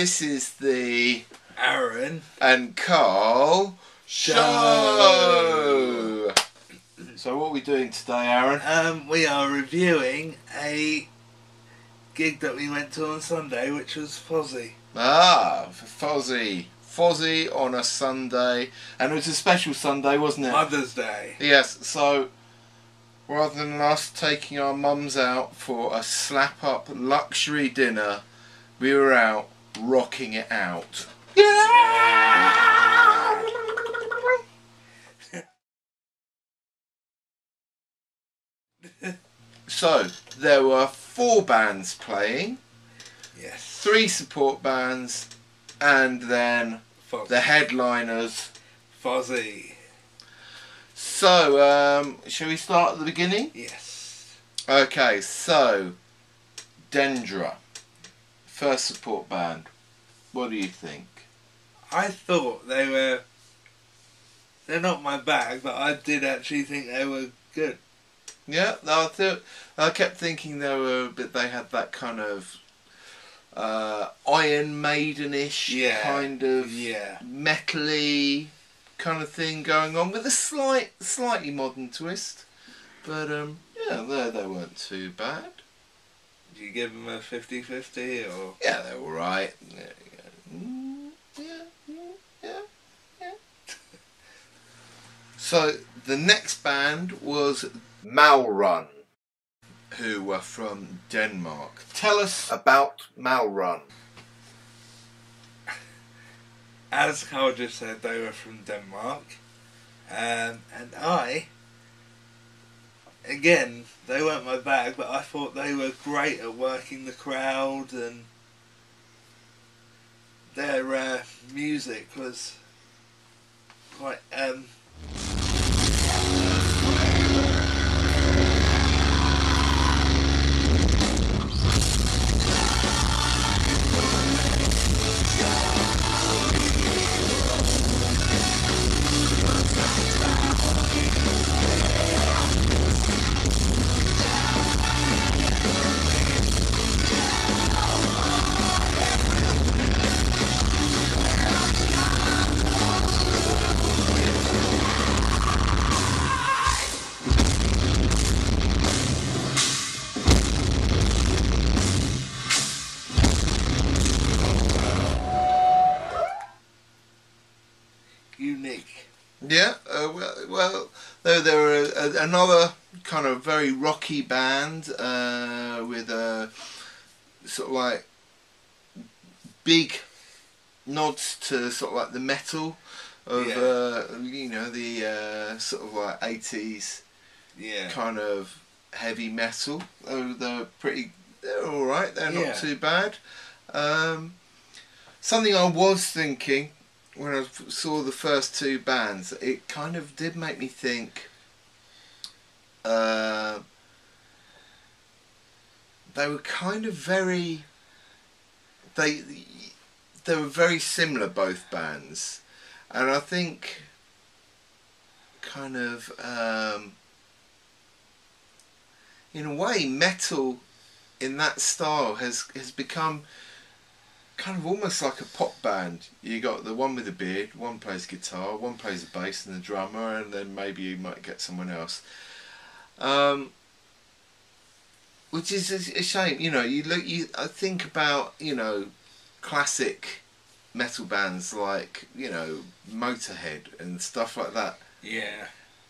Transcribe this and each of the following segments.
This is the Arran and Carl show. So what are we doing today, Arran? We are reviewing a gig that we went to on Sunday, which was Fozzy. Fozzy. Fozzy on a Sunday. And it was a special Sunday, wasn't it? Mother's Day. Yes, so rather than us taking our mums out for a slap-up luxury dinner, we were out rocking it out. So, there were 4 bands playing, Yes. 3 support bands, and then Fozzy. the headliners. Fozzy. So, shall we start at the beginning? Yes. Okay, so, Dendra, first support band. What do you think? I thought they're not my bag, but I did actually think they were good. Yeah, I kept thinking they had that kind of Iron Maiden-ish kind of metal-y kind of thing going on with a slightly modern twist. But yeah, they weren't too bad. Did you give them a 50-50 or? Yeah, they were alright. Yeah. So the next band was Malrun, who were from Denmark. Tell us about Malrun. As Carl just said, they were from Denmark, and again, they weren't my bag, but I thought they were great at working the crowd, and their music was quite unique. Yeah, well, they were another kind of very rocky band with a sort of like big nods to sort of like the metal of the sort of like 80s kind of heavy metal. They're all right. They're not too bad. Something I was thinking when I saw the first 2 bands, it kind of did make me think they were kind of very they were very similar, both bands, and I think kind of in a way metal in that style has become kind of almost like a pop band. You got the one with the beard, one plays guitar, one plays the bass and the drummer, and then maybe you might get someone else. Which is a shame. I think about classic metal bands like Motorhead and stuff like that. Yeah.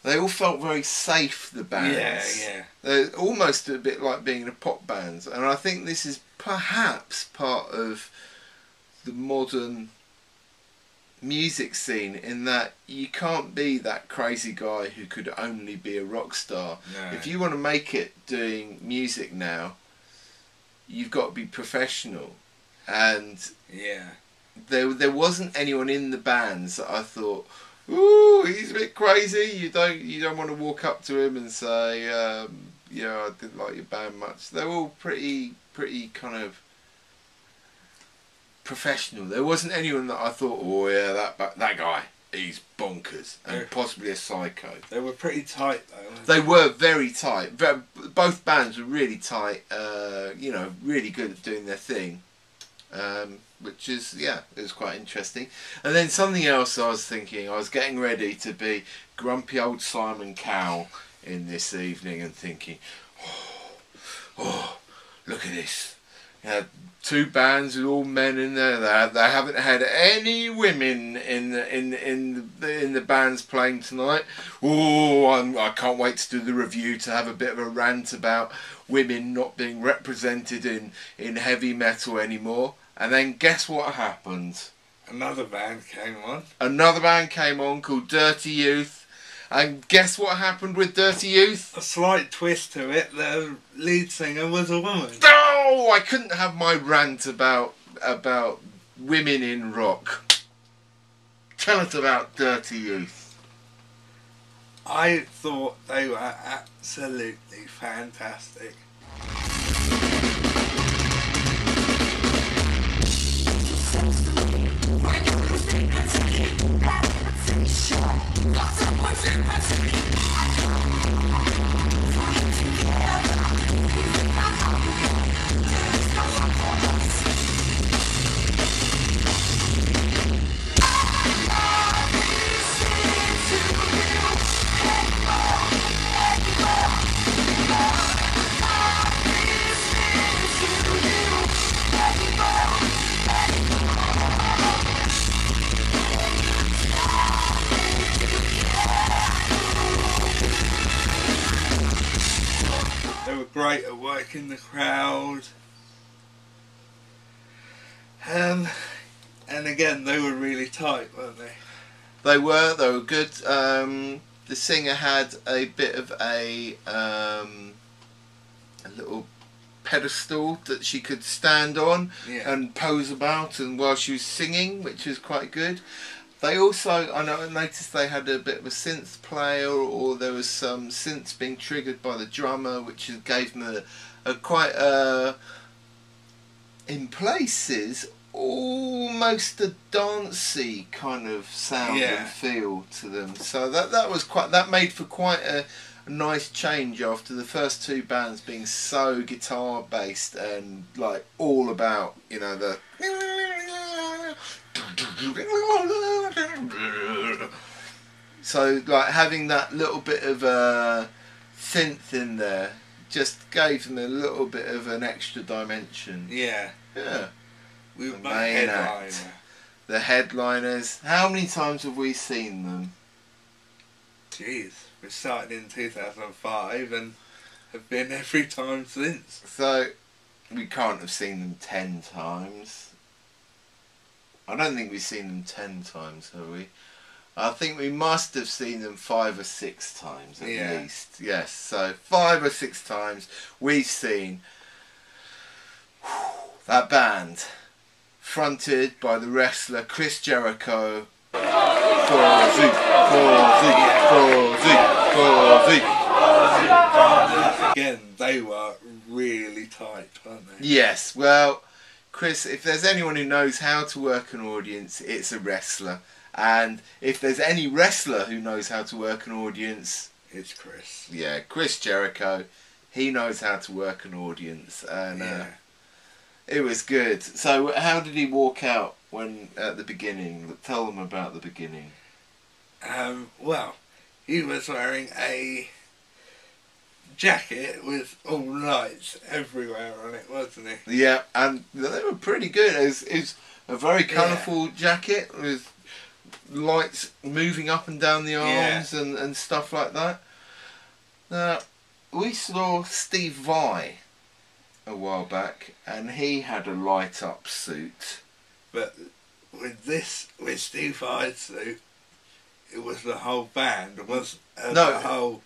They all felt very safe, the bands. Yeah. They're almost a bit like being in a pop band, and I think this is perhaps part of the modern music scene, in that you can't be that crazy guy who could only be a rock star. No. If you want to make it doing music now, you've got to be professional, and there wasn't anyone in the bands that I thought, ooh, he's a bit crazy. You don't want to walk up to him and say, I didn't like your band much. They're all pretty kind of professional. There wasn't anyone that I thought, oh yeah, that guy, he's bonkers and possibly a psycho. They were pretty tight though. They were very tight. Both bands were really tight. Really good at doing their thing. which is, yeah, it was quite interesting. And then something else I was thinking, I was getting ready to be grumpy old Simon Cowell in this evening and thinking, oh, look at this. You know, 2 bands with all men in there. They haven't had any women in the bands playing tonight. Oh, I can't wait to do the review to have a bit of a rant about women not being represented in heavy metal anymore. And then guess what happened? Another band came on. Another band came on called Dirty Youth. And guess what happened with Dirty Youth? A slight twist to it, the lead singer was a woman. Oh, I couldn't have my rant about women in rock. Tell us about Dirty Youth. I thought they were absolutely fantastic. They were great at working the crowd. And again, they were really tight, weren't they? They were good. The singer had a bit of a little pedestal that she could stand on and pose about and while she was singing, which was quite good. They also, I noticed they had a bit of a synth player, or there was some synths being triggered by the drummer, which gave them in places, almost a dancey kind of sound and feel to them. So that made for quite a nice change after the first 2 bands being so guitar based and like all about, you know, the so like having that little bit of synth in there just gave them a little bit of an extra dimension. Yeah. The main act, the headliners. How many times have we seen them? Jeez, we started in 2005 and have been every time since. So we can't have seen them 10 times. I don't think we've seen them 10 times, have we? I think we must have seen them 5 or 6 times at least. Yes, so 5 or 6 times we've seen that band, fronted by the wrestler Chris Jericho. Fozzy. Again, they were really tight, weren't they? Yes, well, Chris, if there's anyone who knows how to work an audience, it's a wrestler. And if there's any wrestler who knows how to work an audience, it's Chris. Yeah, Chris Jericho. He knows how to work an audience, and it was good. So, how did he walk out when at the beginning? Tell them about the beginning. Well, he was wearing a jacket with all lights everywhere on it, wasn't he? Yeah, and they were pretty good. It was a very colourful jacket with lights moving up and down the arms and stuff like that. Now, we saw Steve Vai a while back, and he had a light up suit. But with Steve Vai's suit, it was the whole band. It was the whole,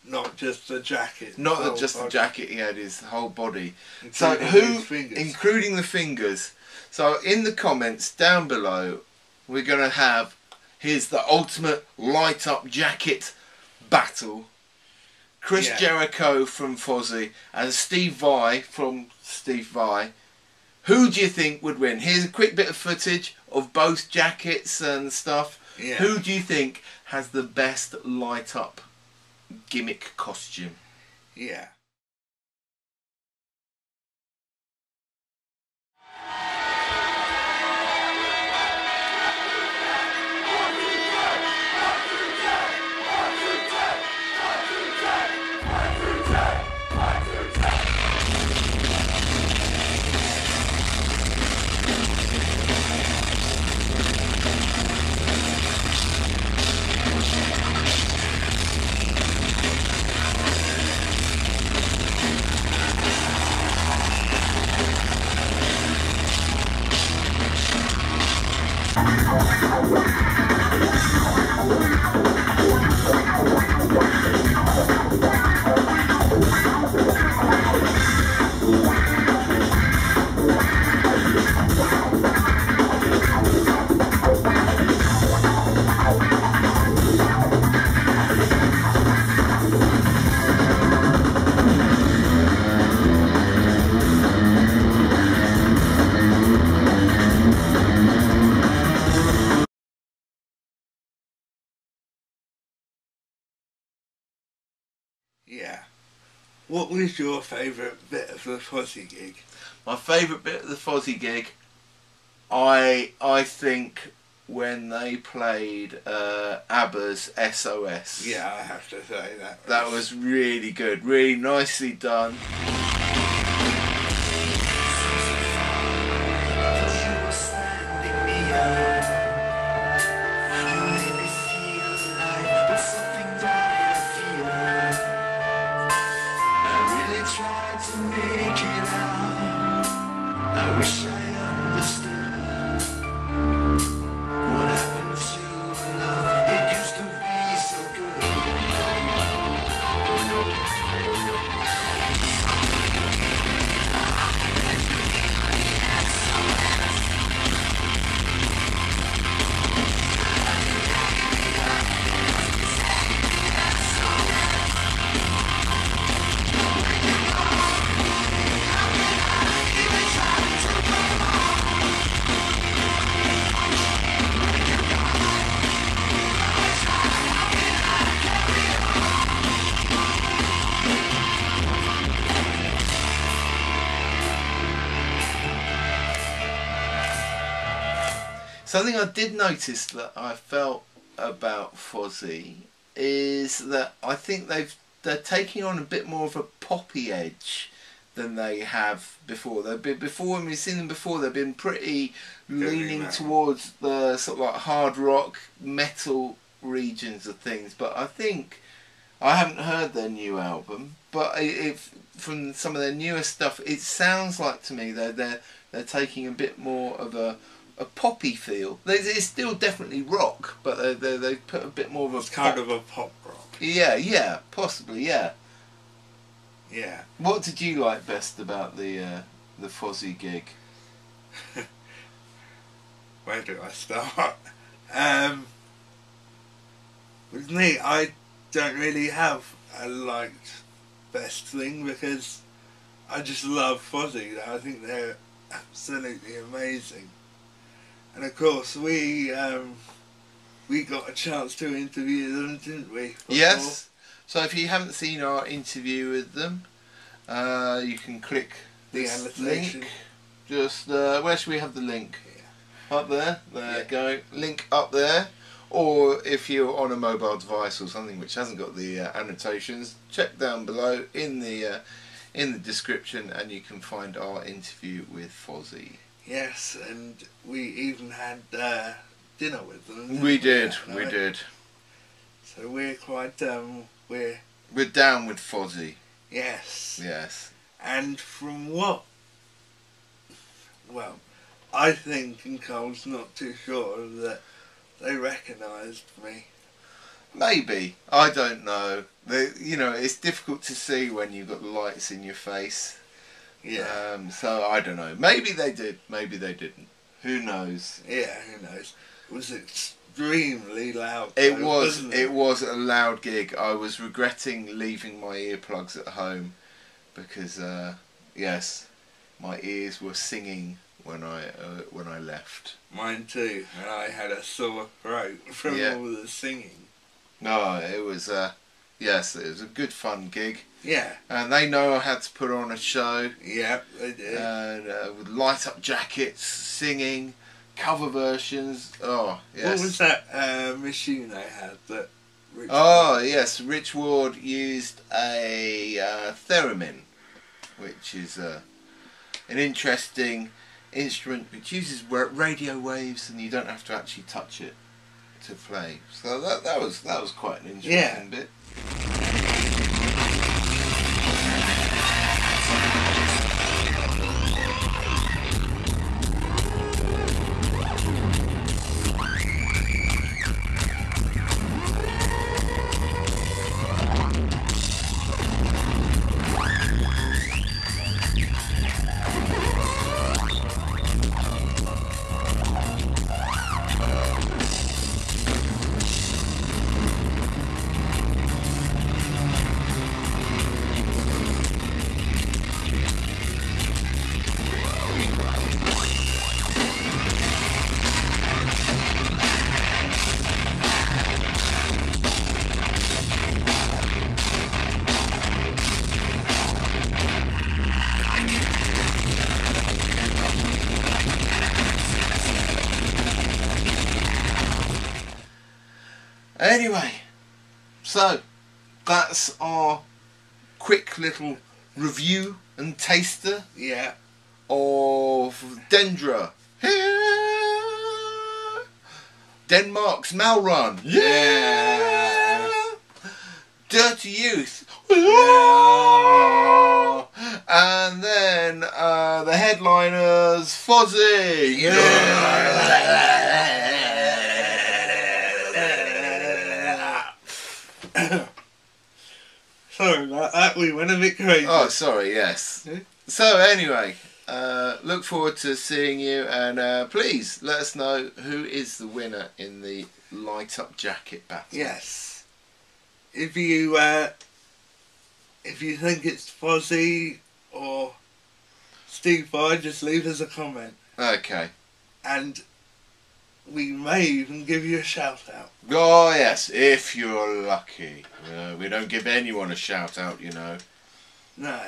not just the jacket. Not just the jacket, he had his whole body. Including the fingers. So in the comments down below, we're going to have, here's the ultimate light up jacket battle. Chris Jericho from Fozzy and Steve Vai from Steve Vai. Who do you think would win? Here's a quick bit of footage of both jackets and stuff. Yeah. Who do you think has the best light up gimmick costume? Yeah. Yeah. What was your favourite bit of the Fozzy gig? My favourite bit of the Fozzy gig, I think when they played ABBA's SOS. Yeah, I have to say that. That was really good, really nicely done. Something I did notice that I felt about Fozzy is that I think they're taking on a bit more of a poppy edge than they have before. When we've seen them before, they've been pretty leaning towards the sort of like hard rock, metal regions of things. But I think I haven't heard their new album, but from some of their newer stuff, it sounds like to me they're taking a bit more of a poppy feel. It's still definitely rock, but they put a bit more of a kind of a pop rock. Yeah, possibly, yeah. Yeah. What did you like best about the Fozzy gig? Where do I start? With me, I don't really have a liked best thing because I just love Fozzy. I think they're absolutely amazing. And of course, we got a chance to interview them, didn't we? Before? Yes. So if you haven't seen our interview with them, you can click this link. Just where should we have the link? Yeah. Up there. There you go. Link up there. Or if you're on a mobile device or something which hasn't got the annotations, check down below in the description, and you can find our interview with Fozzy. Yes, and we even had dinner with them. We did. So we're quite we're down with Fozzy. Yes. Yes. And from what? Well, I think, and Cole's not too sure that they recognised me. Maybe. I don't know. It's difficult to see when you've got the lights in your face. Yeah. So I don't know. Maybe they did. Maybe they didn't. Who knows? Yeah, who knows? It was extremely loud. It was a loud gig. I was regretting leaving my earplugs at home because yes, my ears were singing when I left. Mine too, and I had a sore throat from all the singing. No, it was yes, it was a good fun gig. Yeah. And they know how to put on a show. Yeah, they did. And with light up jackets, singing, cover versions. Oh, yes. What was that machine they had that Rich yes, Rich Ward used a theremin, which is an interesting instrument which uses radio waves, and you don't have to actually touch it to play. So that was quite an interesting bit. Anyway, so that's our quick little review and taster. Yeah. Of Dendra. Denmark's Malrun. Yeah. Dirty Youth. Yeah. And then the headliners, Fozzy. Sorry about that, we went a bit crazy. Oh, sorry, yes. So anyway, look forward to seeing you, and please let us know who is the winner in the light up jacket battle. Yes. If you think it's Fozzy or Steve Vai, just leave us a comment. Okay. And we may even give you a shout out. Oh yes, if you're lucky. We don't give anyone a shout out, you know. No.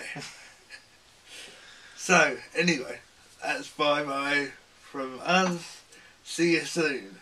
So, anyway, that's bye bye from us. See you soon.